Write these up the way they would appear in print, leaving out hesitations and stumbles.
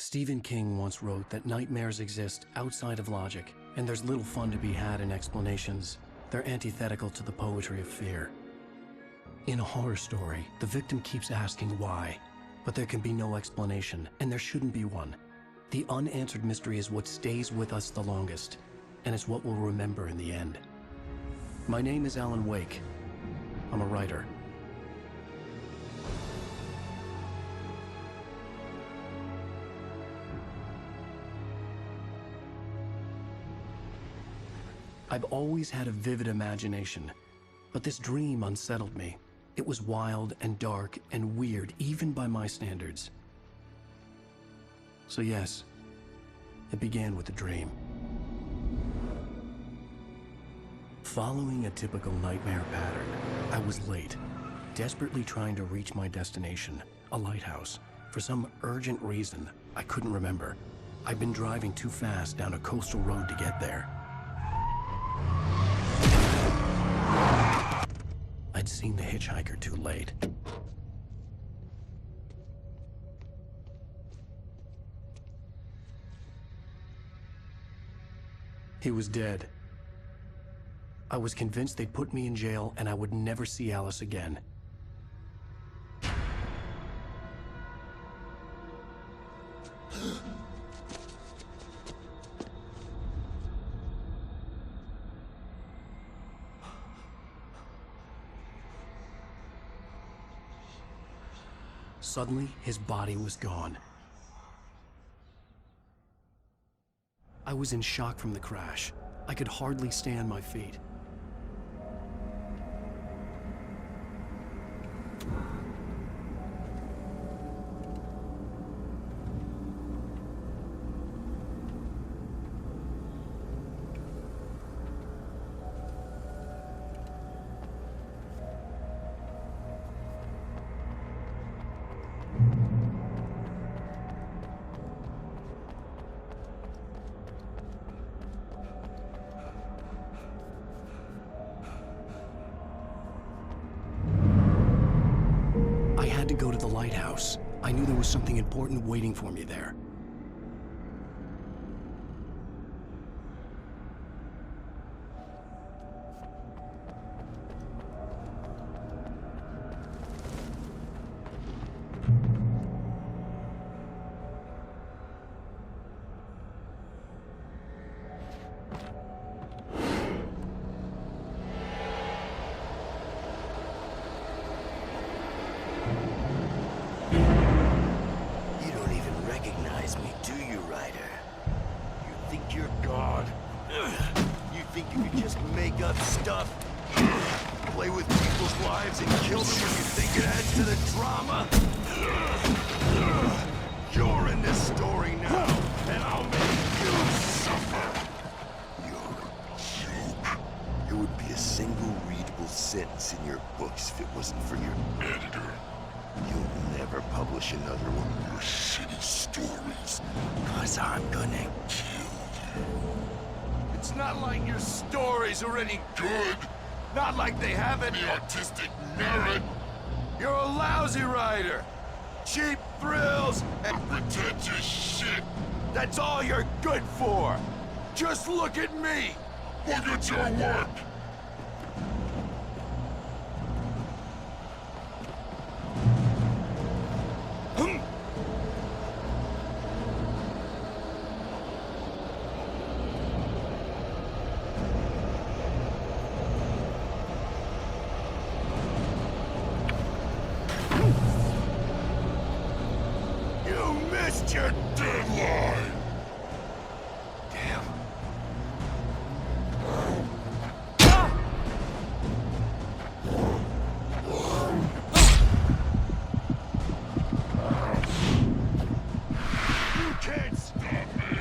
Stephen King once wrote that nightmares exist outside of logic, and there's little fun to be had in explanations. They're antithetical to the poetry of fear. In a horror story, the victim keeps asking why, but there can be no explanation, and there shouldn't be one. The unanswered mystery is what stays with us the longest, and it's what we'll remember in the end. My name is Alan Wake. I'm a writer. I've always had a vivid imagination, but this dream unsettled me. It was wild and dark and weird, even by my standards. So yes, it began with a dream. Following a typical nightmare pattern, I was late, desperately trying to reach my destination, a lighthouse. For some urgent reason, I couldn't remember. I'd been driving too fast down a coastal road to get there. I'd seen the hitchhiker too late. He was dead. I was convinced they'd put me in jail and I would never see Alice again. Suddenly, his body was gone. I was in shock from the crash. I could hardly stay on my feet. I had to go to the lighthouse. I knew there was something important waiting for me there. Play with people's lives and kill them when you think it adds to the drama? You're in this story now, and I'll make you suffer! You're a joke. It would be a single readable sentence in your books if it wasn't for your editor. You'll never publish another one of your shitty stories, 'cause I'm gonna kill you. It's not like your stories are any good. Not like they have any artistic merit. You're a lousy writer. Cheap thrills and pretentious shit. That's all you're good for. Just look at me. Look at your work. Missed your deadline! Damn. You can't stop me!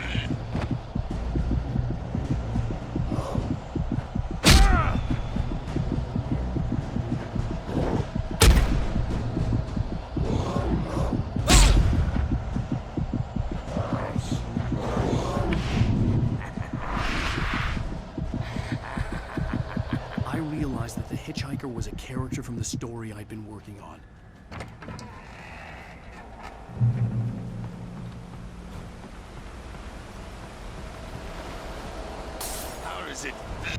That the hitchhiker was a character from the story I'd been working on. does it feel?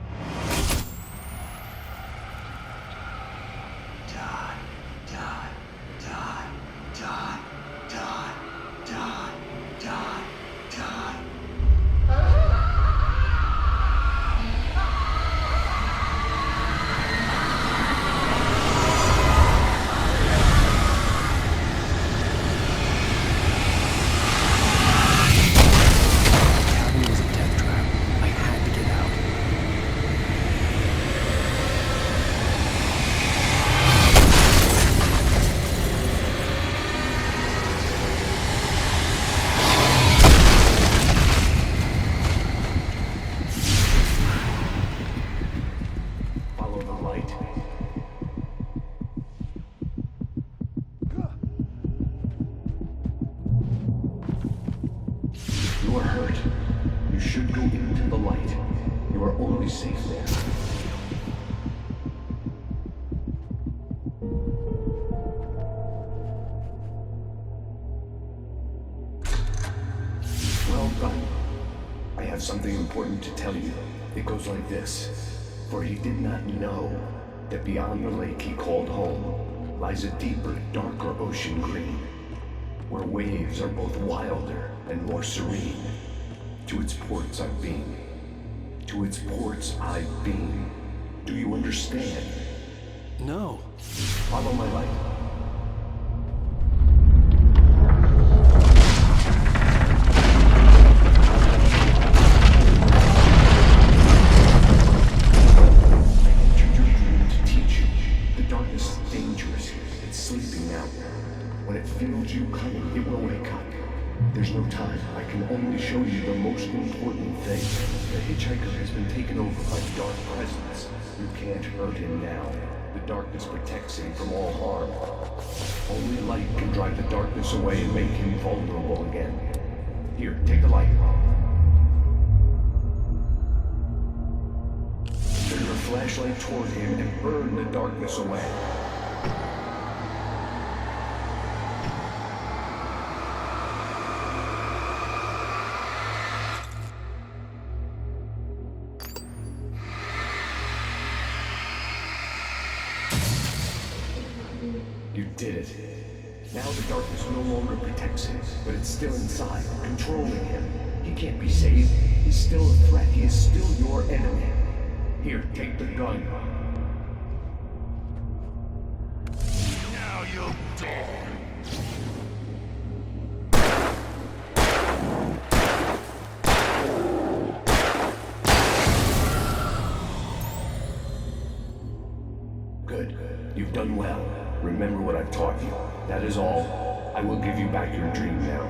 Die, die, die, die, die, die, die, die. The cabin was a death trap. I had to get out. Follow the light. You are hurt. You should go into the light. You are only safe there. Well done. I have something important to tell you. It goes like this. For he did not know that beyond the lake he called home lies a deeper, darker ocean green, where waves are both wilder and more serene. To its ports I've been. To its ports I've been. Do you understand? No. Follow my light. When it feels you coming, it will wake up. There's no time. I can only show you the most important thing. The hitchhiker has been taken over by dark presence. You can't hurt him now. The darkness protects him from all harm. Only light can drive the darkness away and make him vulnerable again. Here, take the light. Turn your flashlight toward him and burn the darkness away. You did it. Now the darkness no longer protects him, but it's still inside, controlling him. He can't be saved. He's still a threat. He is still your enemy. Here, take the gun. Now you'll die. Good. You've done well. Remember what I've taught you. That is all. I will give you back your dream now.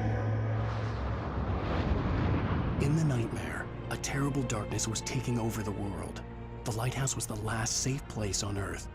In the nightmare, a terrible darkness was taking over the world. The lighthouse was the last safe place on Earth.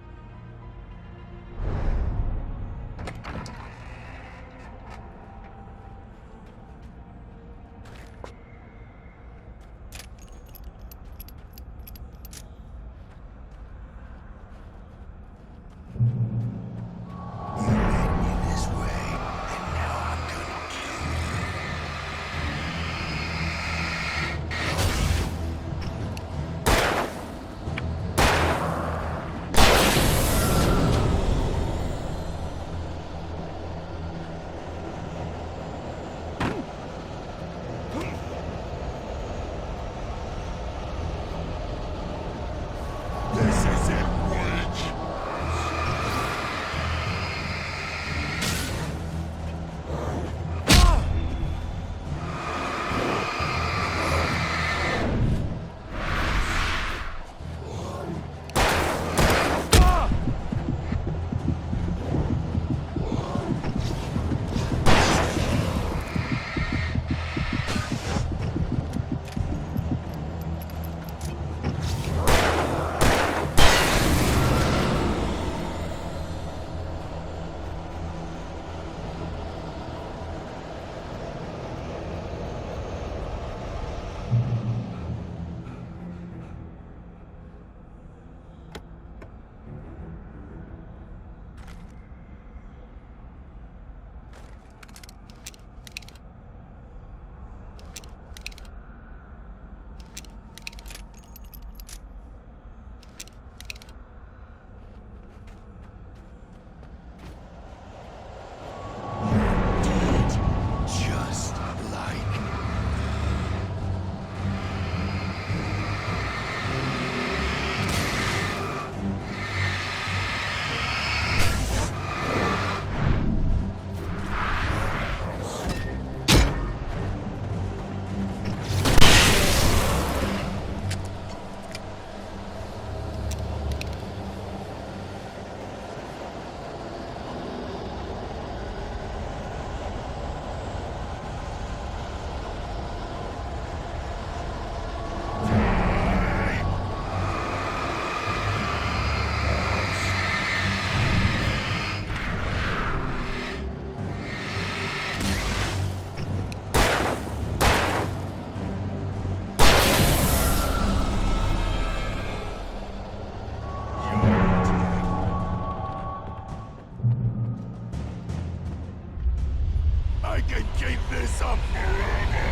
keep this up forever!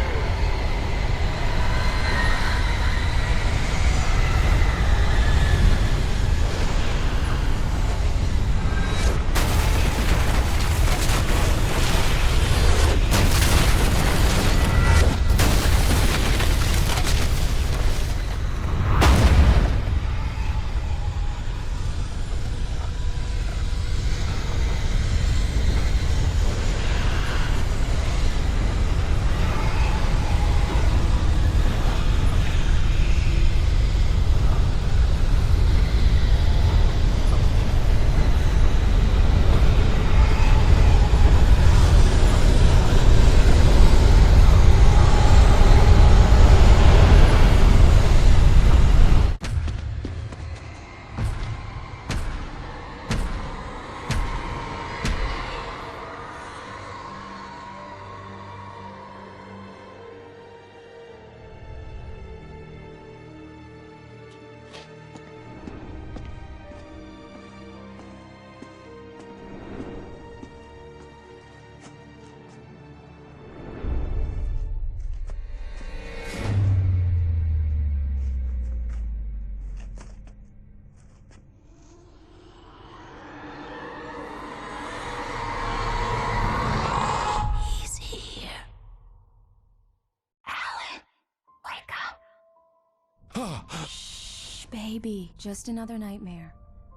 Shh, baby. Just another nightmare.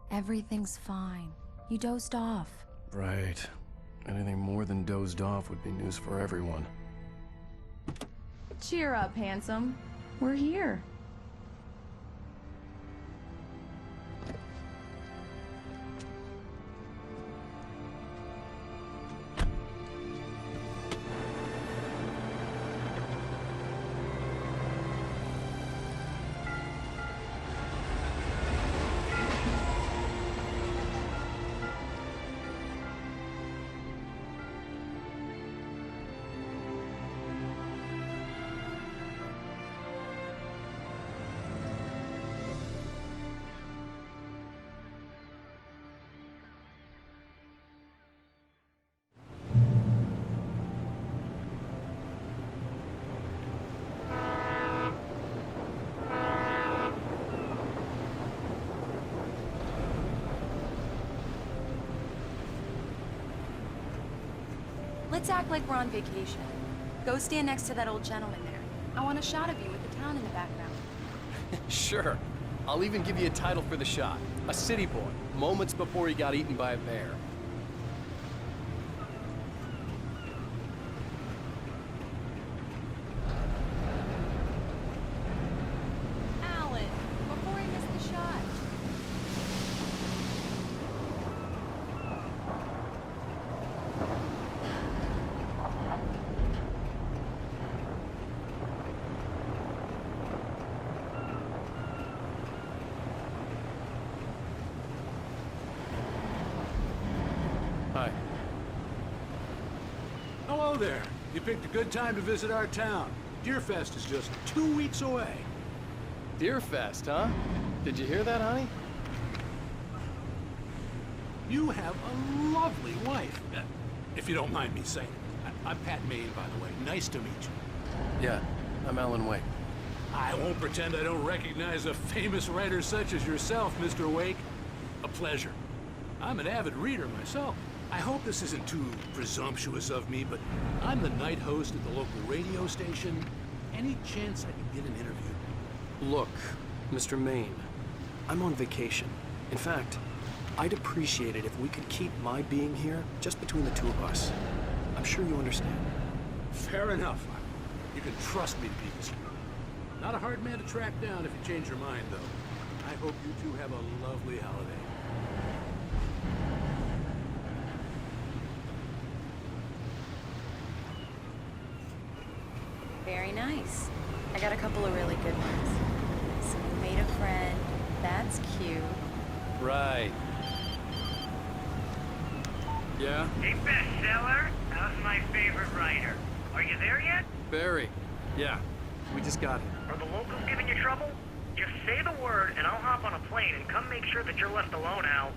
Everything's fine. You dozed off. Right. Anything more than dozed off would be news for everyone. Cheer up, handsome. We're here. Let's act like we're on vacation. Go stand next to that old gentleman there. I want a shot of you with the town in the background. Sure. I'll even give you a title for the shot. A city boy, moments before he got eaten by a bear. Alan, before I miss the shot. Hi. Hello there. You picked a good time to visit our town. Deerfest is just 2 weeks away. Deerfest, huh? Did you hear that, honey? You have a lovely wife. If you don't mind me saying. I'm Pat Maine, by the way. Nice to meet you. Yeah, I'm Alan Wake. I won't pretend I don't recognize a famous writer such as yourself, Mr. Wake. A pleasure. I'm an avid reader myself. I hope this isn't too presumptuous of me, but I'm the night host at the local radio station. Any chance I could get an interview? Look, Mr. Maine, I'm on vacation. In fact, I'd appreciate it if we could keep my being here just between the two of us. I'm sure you understand. Fair enough. You can trust me to be discreet. Not a hard man to track down if you change your mind, though. I hope you two have a lovely holiday. Very nice. I got a couple of really good ones. So you made a friend. That's cute. Right. Yeah? Hey, bestseller, how's my favorite writer? Are you there yet? Barry. Yeah. We just got here. Are the locals giving you trouble? Just say the word and I'll hop on a plane and come make sure that you're left alone, Al.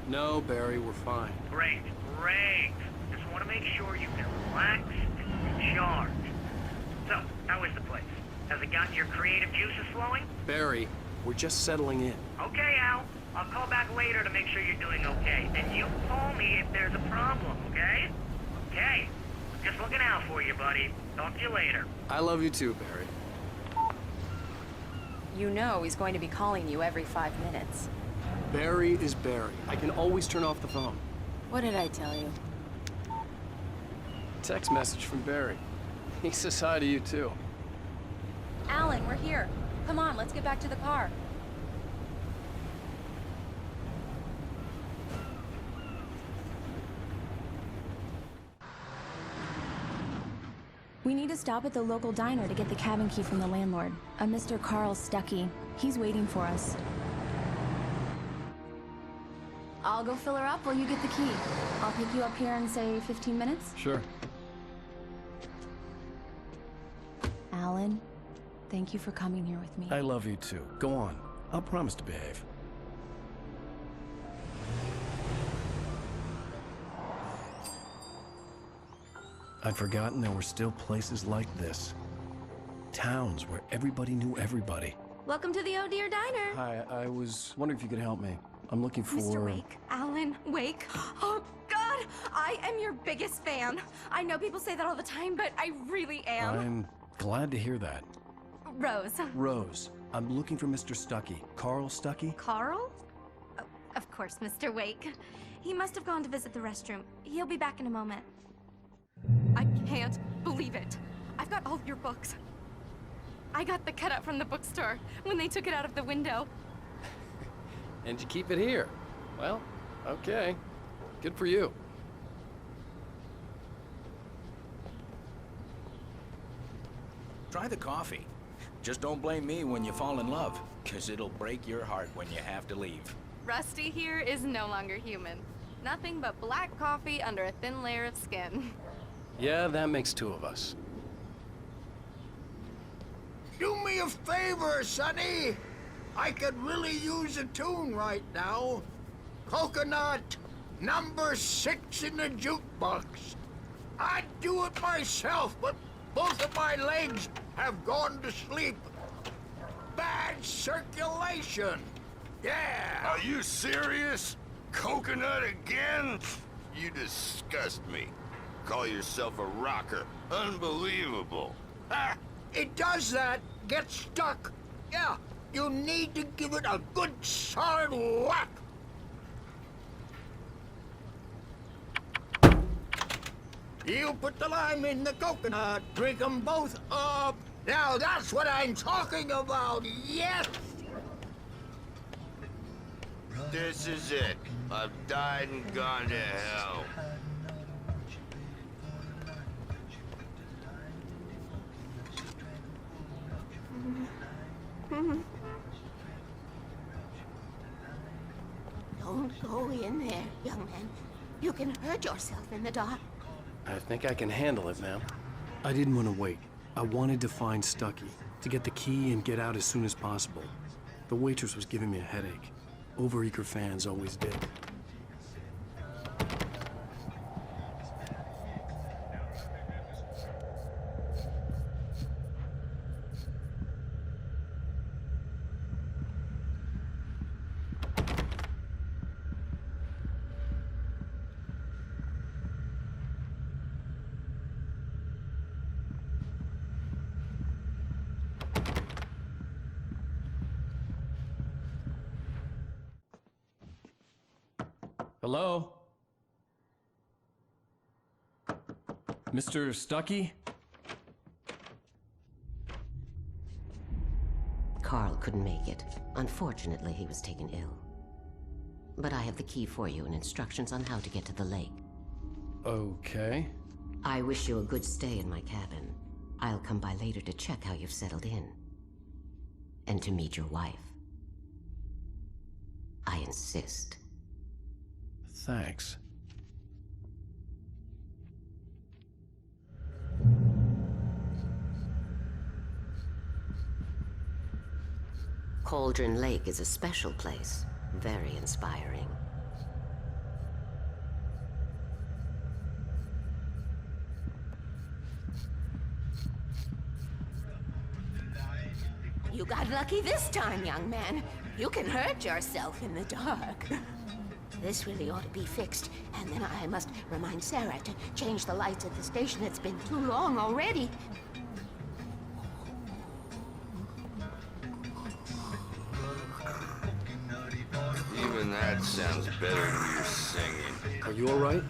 No, Barry, we're fine. Great, great. Just want to make sure you can relax and charge. So, how is the place? Has it gotten your creative juices flowing? Barry, we're just settling in. Okay, Al. I'll call back later to make sure you're doing okay. Then you call me if there's a problem, okay? Okay. Just looking out for you, buddy. Talk to you later. I love you too, Barry. You know he's going to be calling you every 5 minutes. Barry is Barry. I can always turn off the phone. What did I tell you? Text message from Barry. He says hi to you too. Alan, we're here. Come on, let's get back to the car. We need to stop at the local diner to get the cabin key from the landlord, a Mr. Carl Stuckey. He's waiting for us. I'll go fill her up while you get the key. I'll pick you up here in, say, 15 minutes? Sure. Alan, thank you for coming here with me. I love you too. Go on. I'll promise to behave. I'd forgotten there were still places like this. Towns where everybody knew everybody. Welcome to the Oh Dear Diner. Hi, I was wondering if you could help me. I'm looking for... Mr. Wake. Alan Wake. Oh, God! I am your biggest fan. I know people say that all the time, but I really am. I'm glad to hear that. Rose. Rose, I'm looking for Mr. Stuckey. Carl Stuckey? Carl? Oh, of course, Mr. Wake. He must have gone to visit the restroom. He'll be back in a moment. I can't believe it. I've got all of your books. I got the cutout from the bookstore when they took it out of the window. And you keep it here. Well, okay. Good for you. Try the coffee. Just don't blame me when you fall in love, 'cause it'll break your heart when you have to leave. Rusty here is no longer human. Nothing but black coffee under a thin layer of skin. Yeah, that makes two of us. Do me a favor, Sonny. I could really use a tune right now. Coconut, number 6 in the jukebox. I'd do it myself, but both of my legs have gone to sleep. Bad circulation. Yeah. Are you serious? Coconut again? You disgust me. Call yourself a rocker. Unbelievable. Ah, it does that. Get stuck. Yeah, you need to give it a good solid whack. You put the lime in the coconut, drink them both up. Now that's what I'm talking about, yes! This is it. I've died and gone to hell. Don't go in there, young man. You can hurt yourself in the dark. I think I can handle it, ma'am. I didn't want to wait. I wanted to find Stuckey, to get the key and get out as soon as possible. The waitress was giving me a headache. Overeager fans always did. Hello? Mr. Stuckey? Carl couldn't make it. Unfortunately, he was taken ill. But I have the key for you and instructions on how to get to the lake. Okay. I wish you a good stay in my cabin. I'll come by later to check how you've settled in. And to meet your wife. I insist. Thanks. Cauldron Lake is a special place. Very inspiring. You got lucky this time, young man. You can hurt yourself in the dark. This really ought to be fixed, and then I must remind Sarah to change the lights at the station. It's been too long already. Even that sounds better than your singing. Are you all right?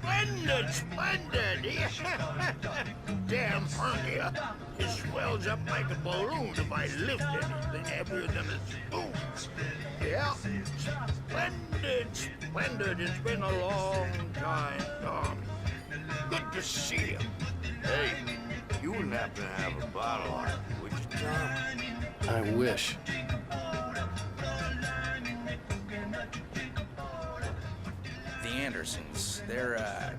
Splendid, splendid! Damn hernia. It swells up like a balloon if I lift anything heavier than a spoon. Yeah, splendid, splendid. It's been a long time, Tom. Good to see you. Hey, you wouldn't happen to have a bottle on you, would you, Tom? I wish. The Andersons, they're,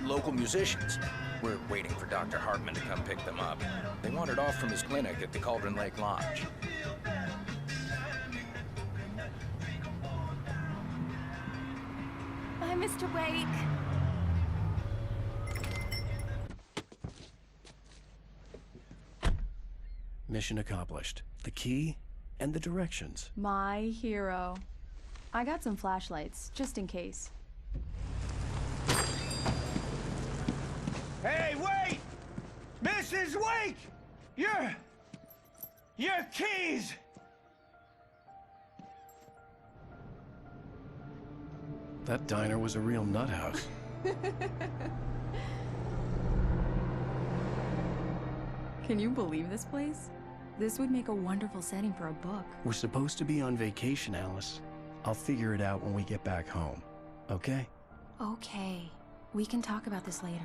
local musicians. We're waiting for Dr. Hartman to come pick them up. They wandered off from his clinic at the Cauldron Lake Lodge. Bye, Mr. Wake. Mission accomplished. The key and the directions. My hero. I got some flashlights, just in case. Hey, wait! Mrs. Wake! Your keys! That diner was a real nut house. Can you believe this place? This would make a wonderful setting for a book. We're supposed to be on vacation, Alice. I'll figure it out when we get back home. Okay? Okay. We can talk about this later.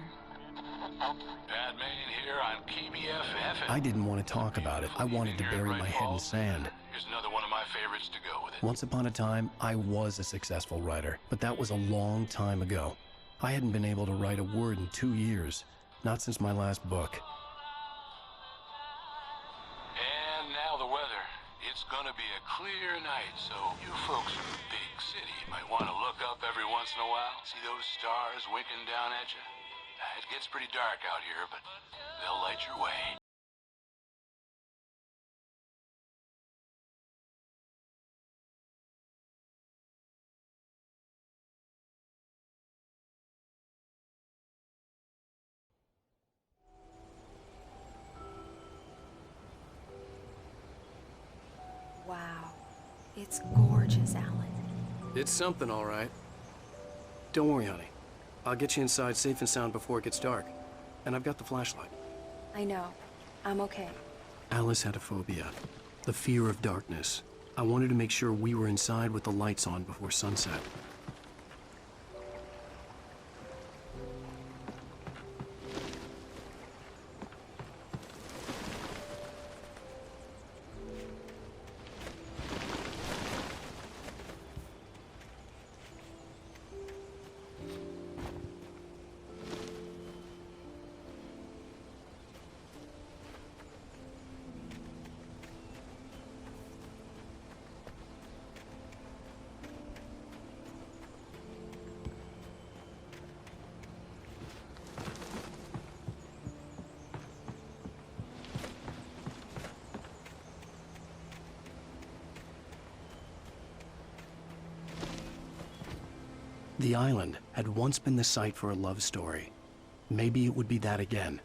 Batman here on KBFF. I didn't want to talk about it. I wanted to bury my head in sand. Here's another one of my favorites to go with it. Once upon a time, I was a successful writer, but that was a long time ago. I hadn't been able to write a word in 2 years, not since my last book. And now the weather. It's gonna be a clear night, so you folks from the big city might want to look up every once in a while. See those stars winking down at you? It gets pretty dark out here, but they'll light your way. Wow. It's gorgeous, Alan. It's something, all right. Don't worry, honey. I'll get you inside safe and sound before it gets dark. And I've got the flashlight. I know. I'm okay. Alice had a phobia, the fear of darkness. I wanted to make sure we were inside with the lights on before sunset. The island had once been the site for a love story. Maybe it would be that again.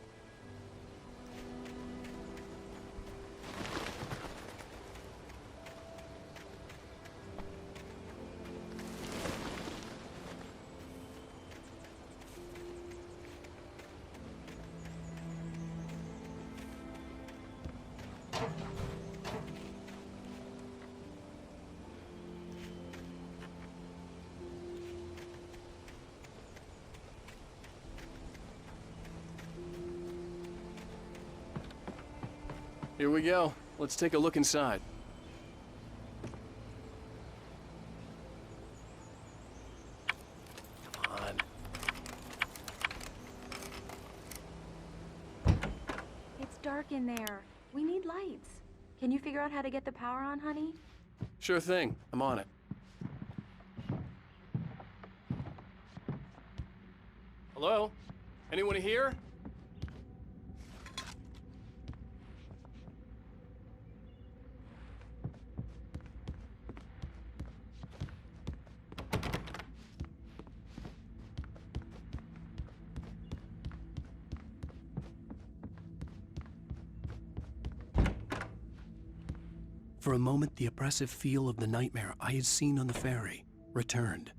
Here we go. Let's take a look inside. Come on. It's dark in there. We need lights. Can you figure out how to get the power on, honey? Sure thing. I'm on it. Hello? Anyone here? For a moment, the oppressive feel of the nightmare I had seen on the ferry returned.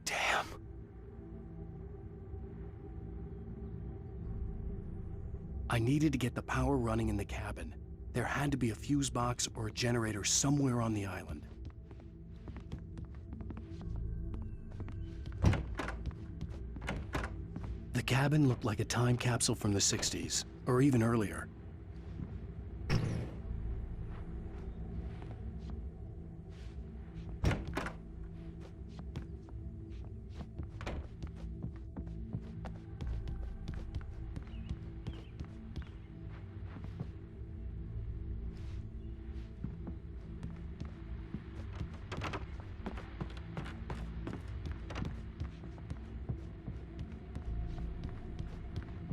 Damn. I needed to get the power running in the cabin. There had to be a fuse box or a generator somewhere on the island. The cabin looked like a time capsule from the 60s, or even earlier.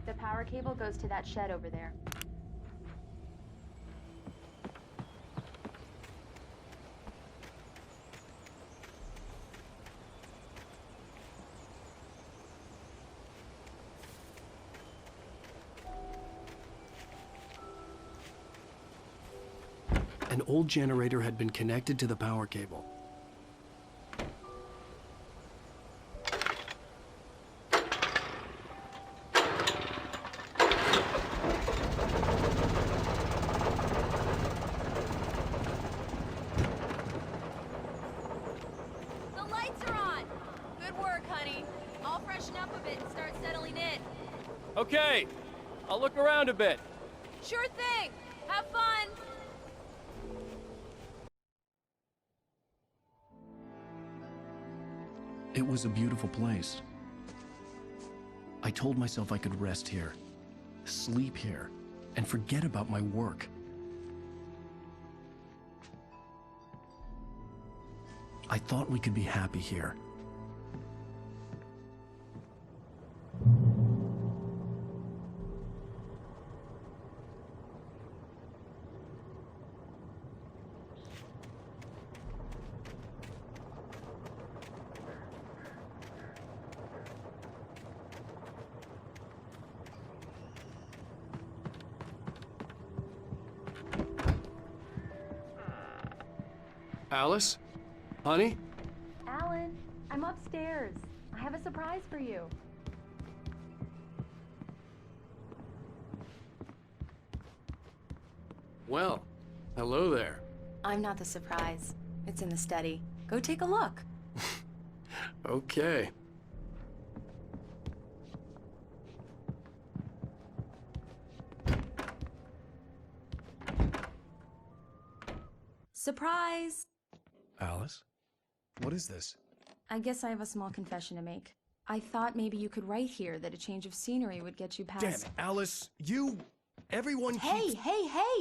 The power cable goes to that shed over there. An old generator had been connected to the power cable. The lights are on! Good work, honey. I'll freshen up a bit and start settling in. Okay, I'll look around a bit. Sure thing! Have fun! It was a beautiful place. I told myself I could rest here, sleep here, and forget about my work. I thought we could be happy here. Alice? Honey? Alan, I'm upstairs. I have a surprise for you. Well, hello there. I'm not the surprise. It's in the study. Go take a look. Okay. Surprise! Alice? What is this? I guess I have a small confession to make. I thought maybe you could write here that a change of scenery would get you past... Damn it, Alice! Everyone Hey,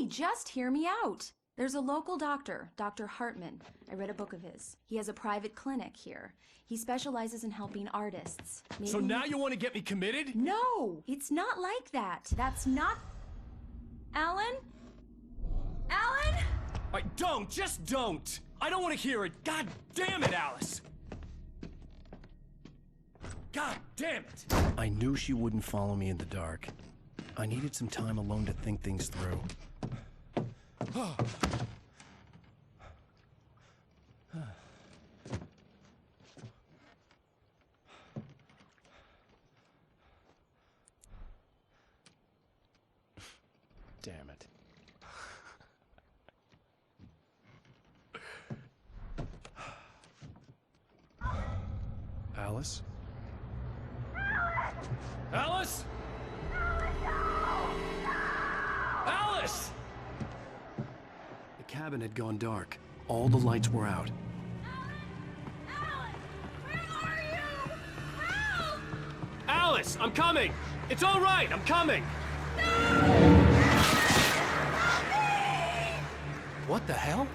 just hear me out! There's a local doctor, Dr. Hartman. I read a book of his. He has a private clinic here. He specializes in helping artists. So now you want to get me committed? No! It's not like that. That's not... Alan? Alan? Just don't! I don't want to hear it! God damn it, Alice! God damn it! I knew she wouldn't follow me in the dark. I needed some time alone to think things through. Damn it. Alice? Alice? Alice! The cabin had gone dark. All the lights were out. Alan! Where are you? Help! Alice, I'm coming! It's all right, I'm coming! What the hell?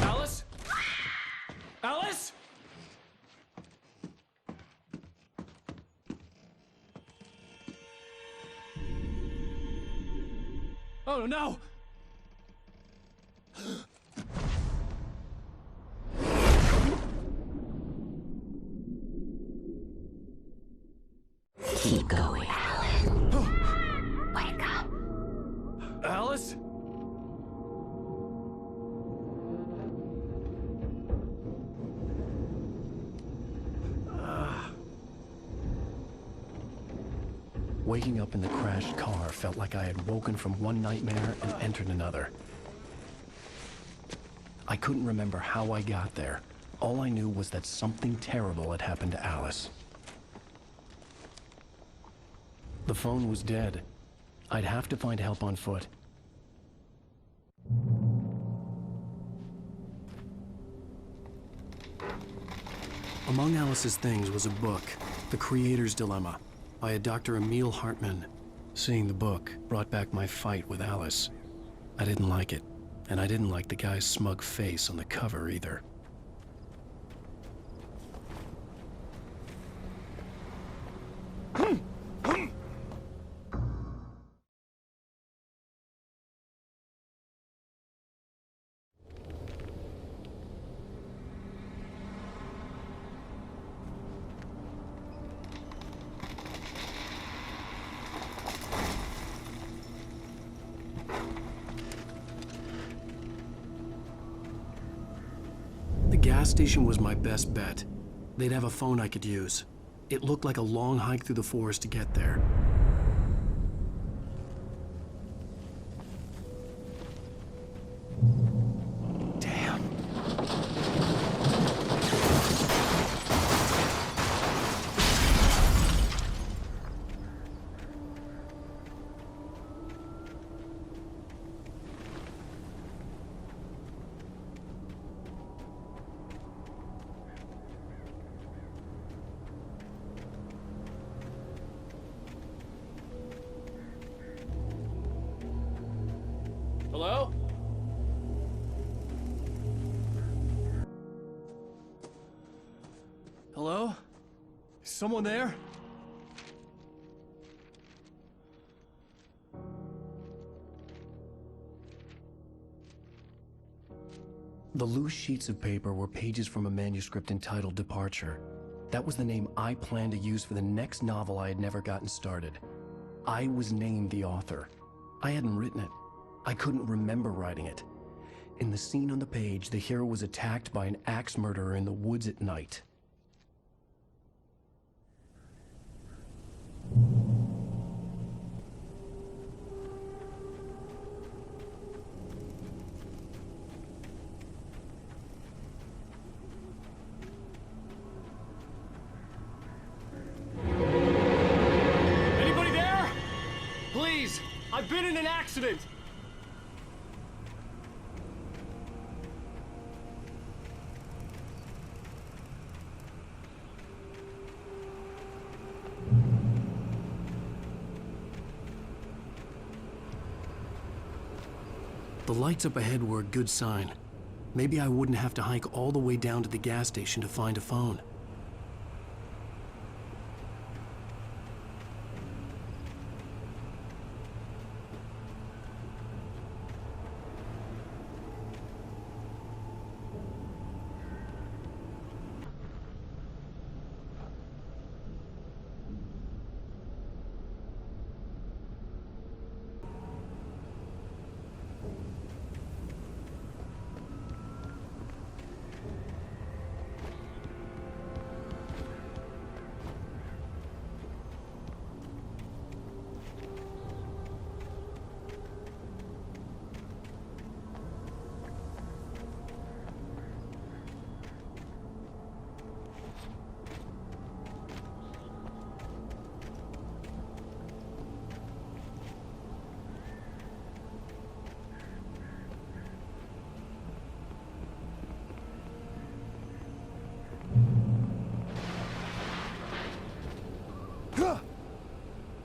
Alice? Alice? Oh no! Keep going, Alan. Wake up. Alice? Waking up in the crashed car felt like I had woken from one nightmare and entered another. I couldn't remember how I got there. All I knew was that something terrible had happened to Alice. The phone was dead. I'd have to find help on foot. Among Alice's things was a book, The Creator's Dilemma, by a Dr. Emil Hartman. Seeing the book brought back my fight with Alice. I didn't like it, and I didn't like the guy's smug face on the cover either. The gas station was my best bet. They'd have a phone I could use. It looked like a long hike through the forest to get there. Damn. Hello? Hello? Is someone there? The loose sheets of paper were pages from a manuscript entitled Departure. That was the name I planned to use for the next novel I had never gotten started. I was named the author. I hadn't written it. I couldn't remember writing it. In the scene on the page, the hero was attacked by an axe murderer in the woods at night. Anybody there? Please, I've been in an accident. The lights up ahead were a good sign. Maybe I wouldn't have to hike all the way down to the gas station to find a phone.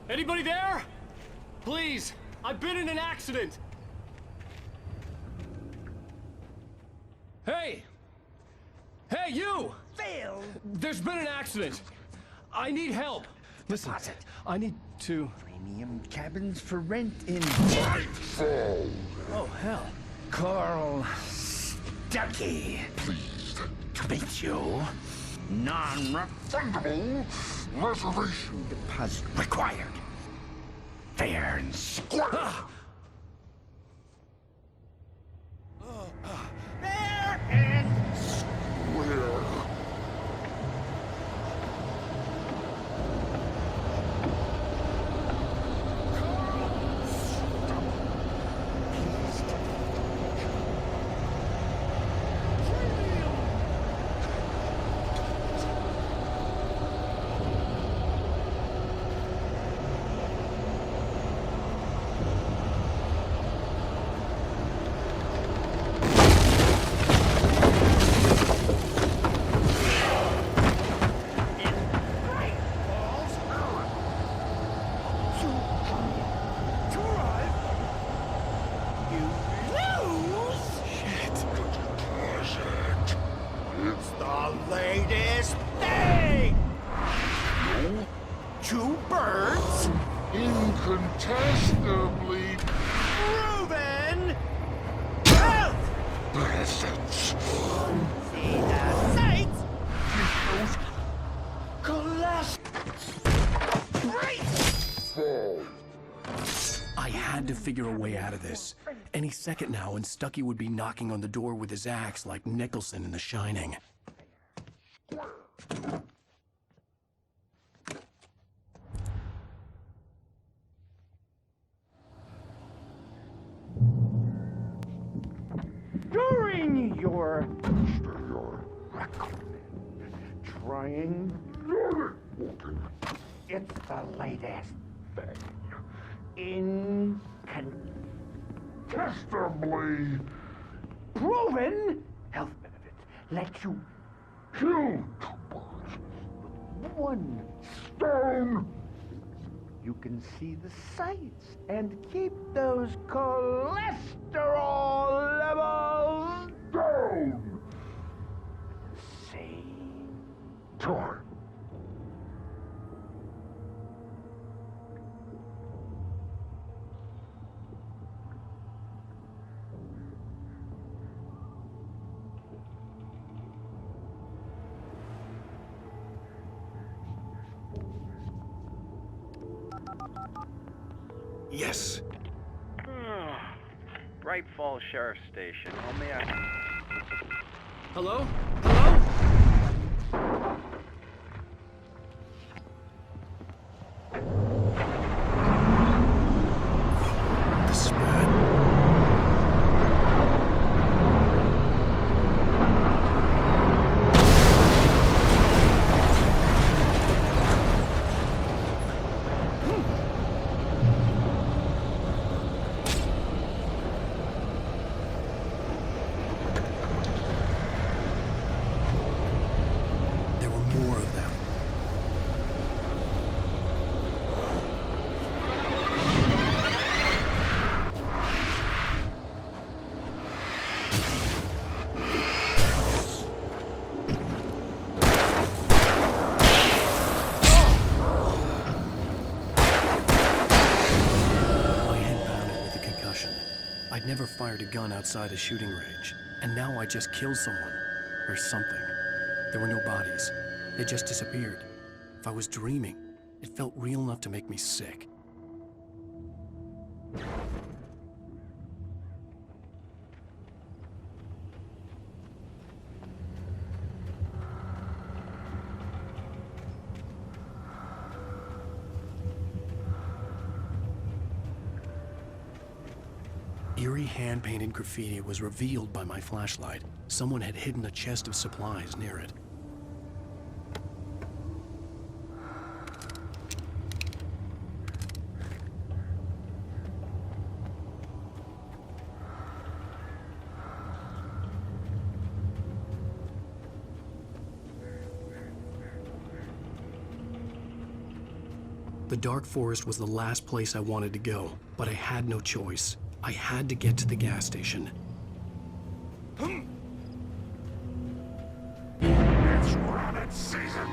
Anybody there? Please, I've been in an accident. Hey! Hey, you! Phil! There's been an accident. I need help. Listen, I need to... Premium cabins for rent in Oh, hell. Carl Stuckey. Pleased to meet you. Non-refundable reservation deposit required. Fair and square. Fair and square. It's the latest thing! No, two birds incontestably proven health benefits. See the sights? Those cholesterol. I had to figure a way out of this. Any second now, and Stucky would be knocking on the door with his axe like Nicholson in The Shining. During your trying it's the latest thing. Incontestably proven health benefits let you kill two birds with one stone. You can see the sights and keep those cholesterol levels down at the same time. Yes! Bright Falls Sheriff's Station. How may I... Hello? Hello? This is bad. There were more of them. My head pounded with the concussion. I'd never fired a gun outside a shooting range, and now I just killed someone. Or something. There were no bodies. They just disappeared. If I was dreaming, it felt real enough to make me sick. Eerie hand-painted graffiti was revealed by my flashlight. Someone had hidden a chest of supplies near it. The dark forest was the last place I wanted to go, but I had no choice. I had to get to the gas station. It's rabbit season.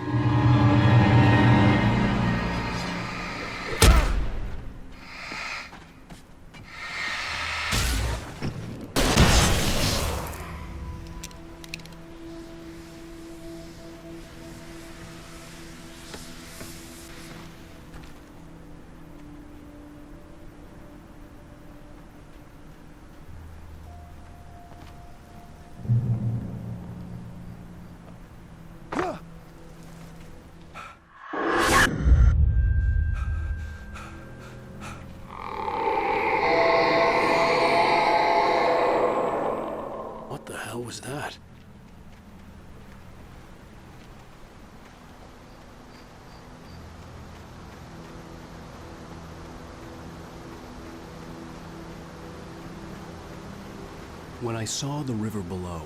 When I saw the river below,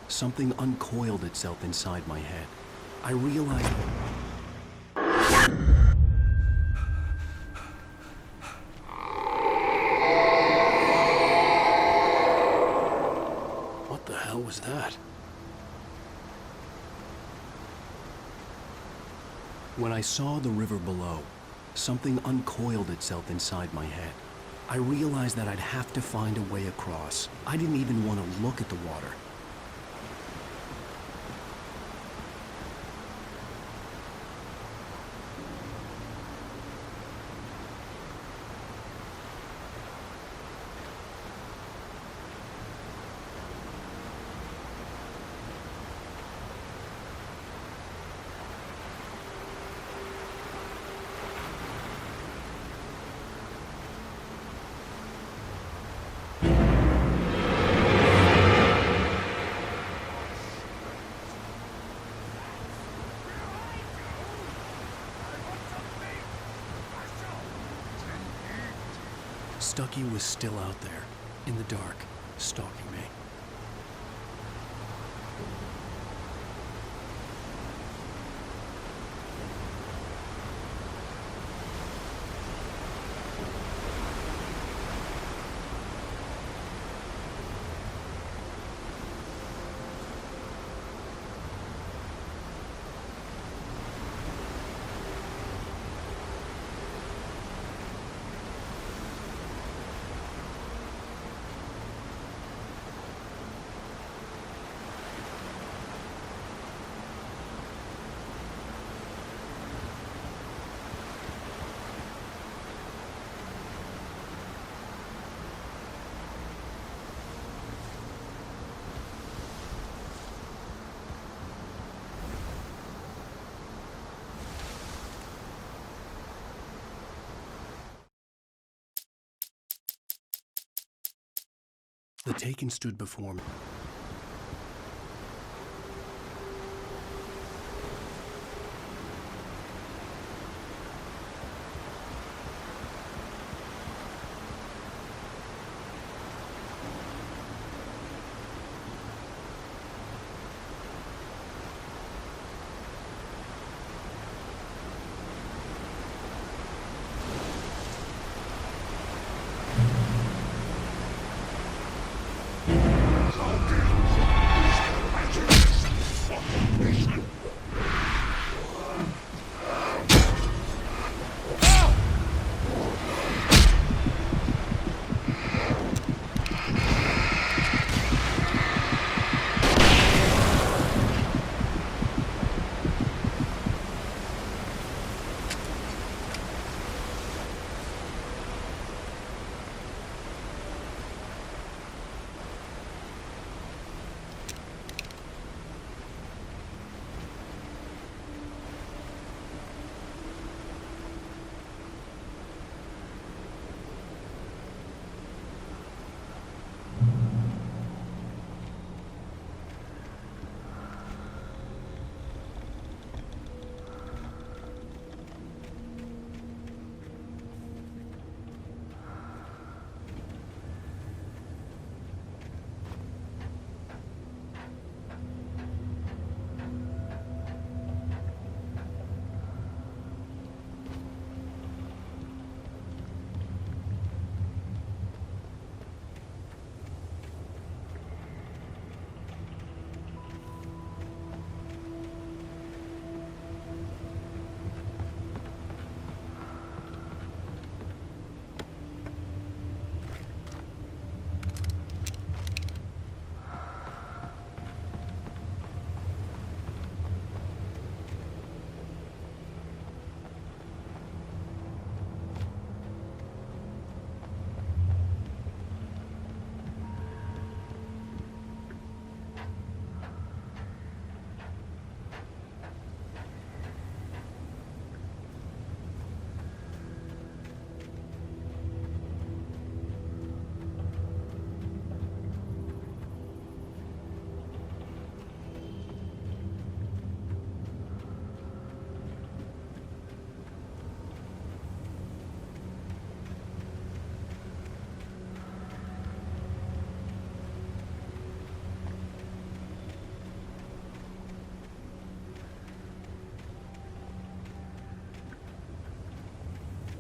something uncoiled itself inside my head. I realized... What the hell was that? When I saw the river below, something uncoiled itself inside my head. I realized that I'd have to find a way across. I didn't even want to look at the water. Stucky was still out there, in the dark, stalking me. The Taken stood before me. Okay.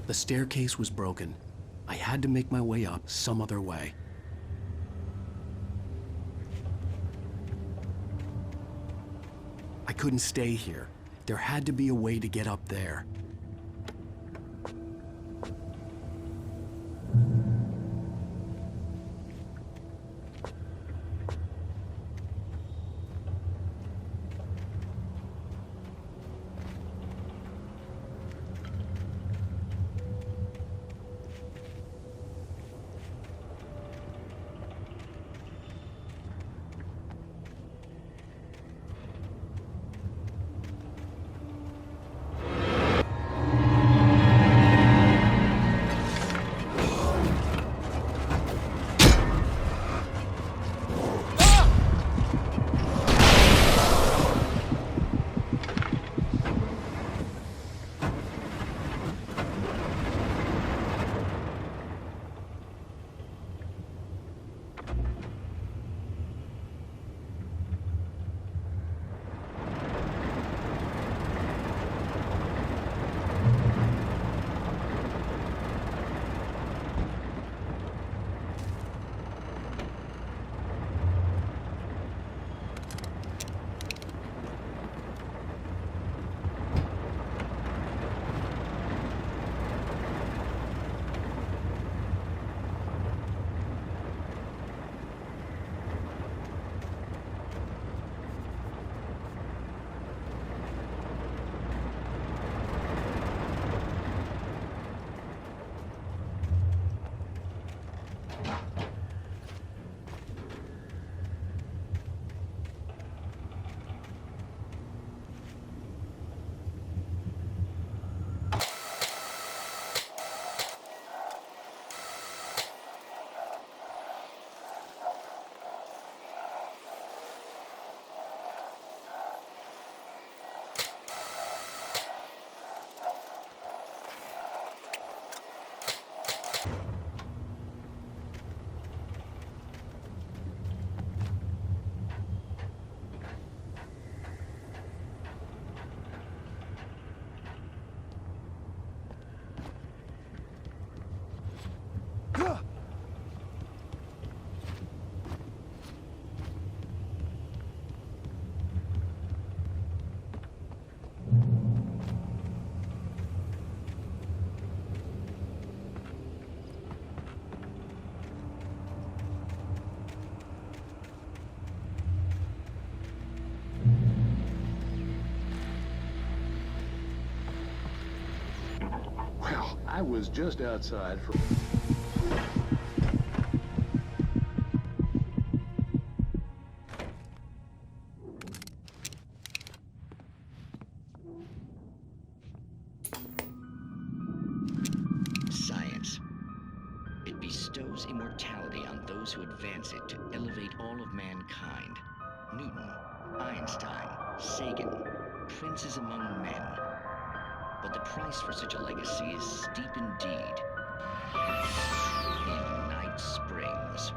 The staircase was broken. I had to make my way up some other way. I couldn't stay here. There had to be a way to get up there. I was just outside for... Science. It bestows immortality on those who advance it to elevate all of mankind. Newton, Einstein, Sagan, princes among men. But the price for such a legacy is steep indeed. In Night Springs.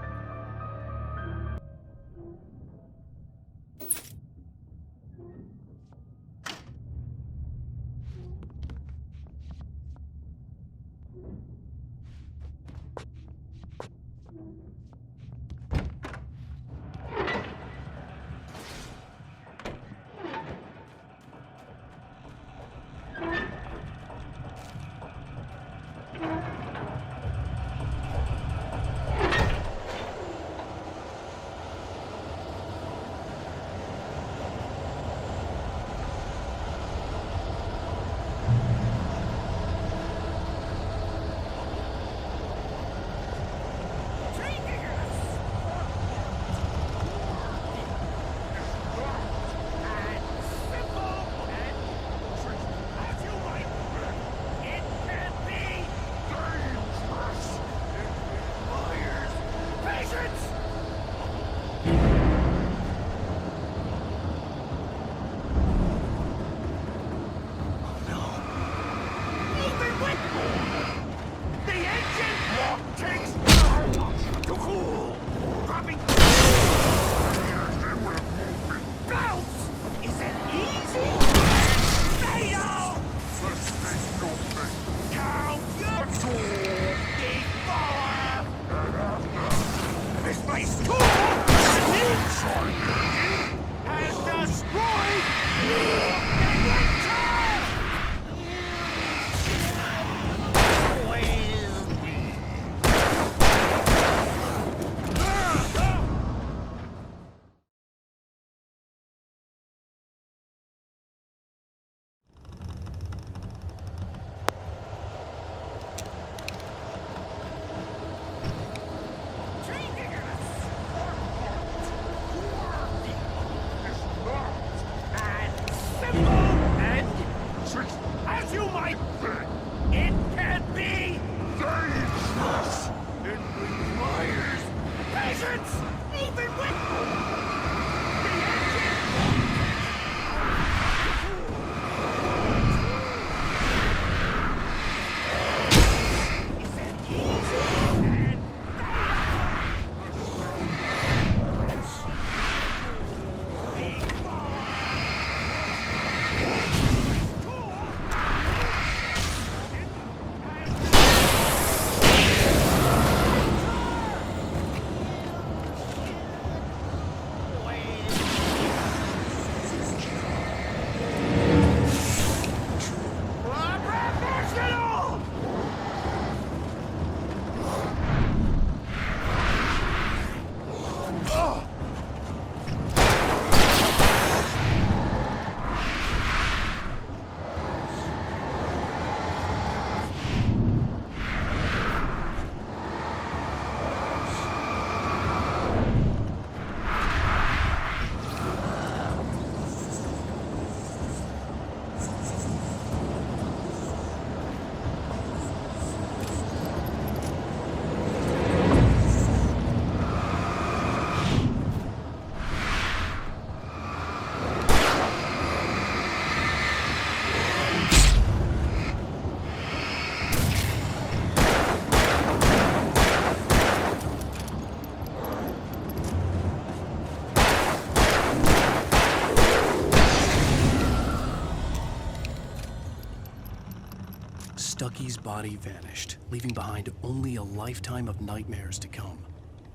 Stucky's body vanished, leaving behind only a lifetime of nightmares to come,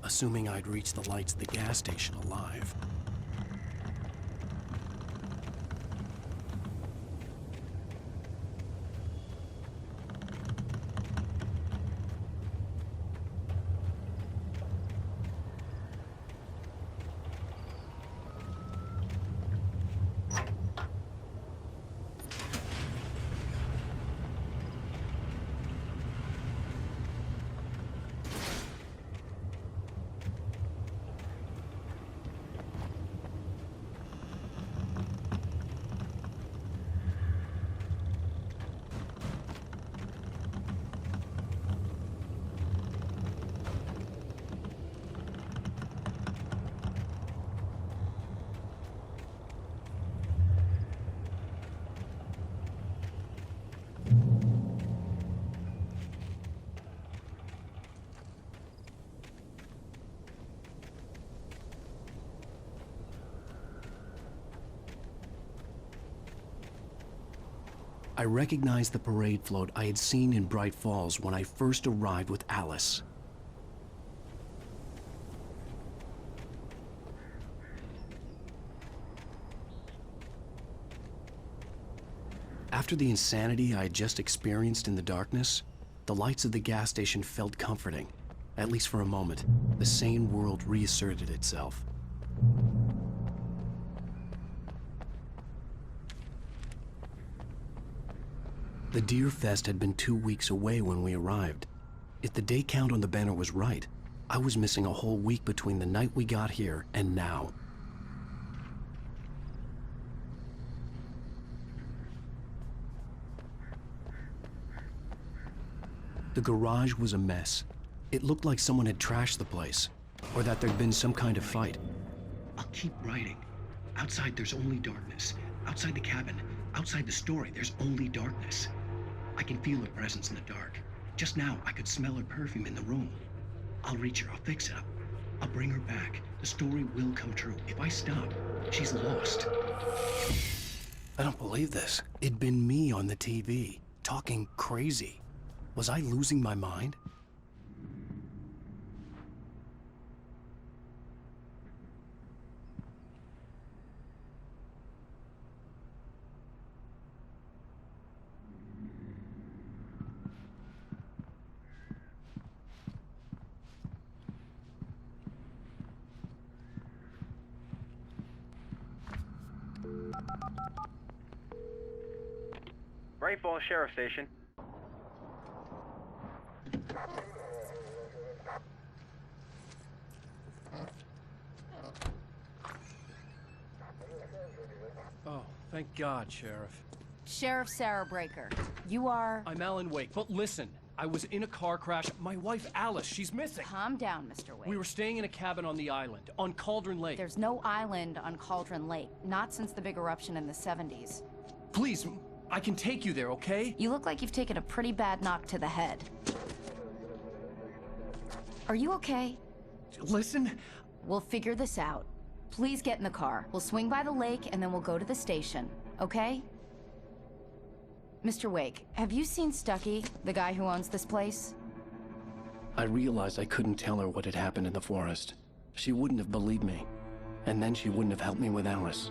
assuming I'd reach the lights at the gas station alive. I recognized the parade float I had seen in Bright Falls when I first arrived with Alice. After the insanity I had just experienced in the darkness, the lights of the gas station felt comforting. At least for a moment, the sane world reasserted itself. The Deer Fest had been 2 weeks away when we arrived. If the day count on the banner was right, I was missing a whole week between the night we got here and now. The garage was a mess. It looked like someone had trashed the place, or that there'd been some kind of fight. I'll keep writing. Outside there's only darkness. Outside the cabin, outside the story, there's only darkness. I can feel her presence in the dark. Just now, I could smell her perfume in the room. I'll reach her, I'll fix it up. I'll bring her back. The story will come true. If I stop, she's lost. I don't believe this. It'd been me on the TV, talking crazy. Was I losing my mind? Bright Falls Sheriff Station. Oh, thank God, Sheriff. Sheriff Sarah Breaker. You are... I'm Alan Wake, but listen. I was in a car crash. My wife, Alice, she's missing. Calm down, Mr. Wake. We were staying in a cabin on the island, on Cauldron Lake. There's no island on Cauldron Lake. Not since the big eruption in the 70s. Please, I can take you there, okay? You look like you've taken a pretty bad knock to the head. Are you okay? Listen. We'll figure this out. Please get in the car. We'll swing by the lake and then we'll go to the station, okay? Mr. Wake, have you seen Stucky, the guy who owns this place? I realized I couldn't tell her what had happened in the forest. She wouldn't have believed me. And then she wouldn't have helped me with Alice.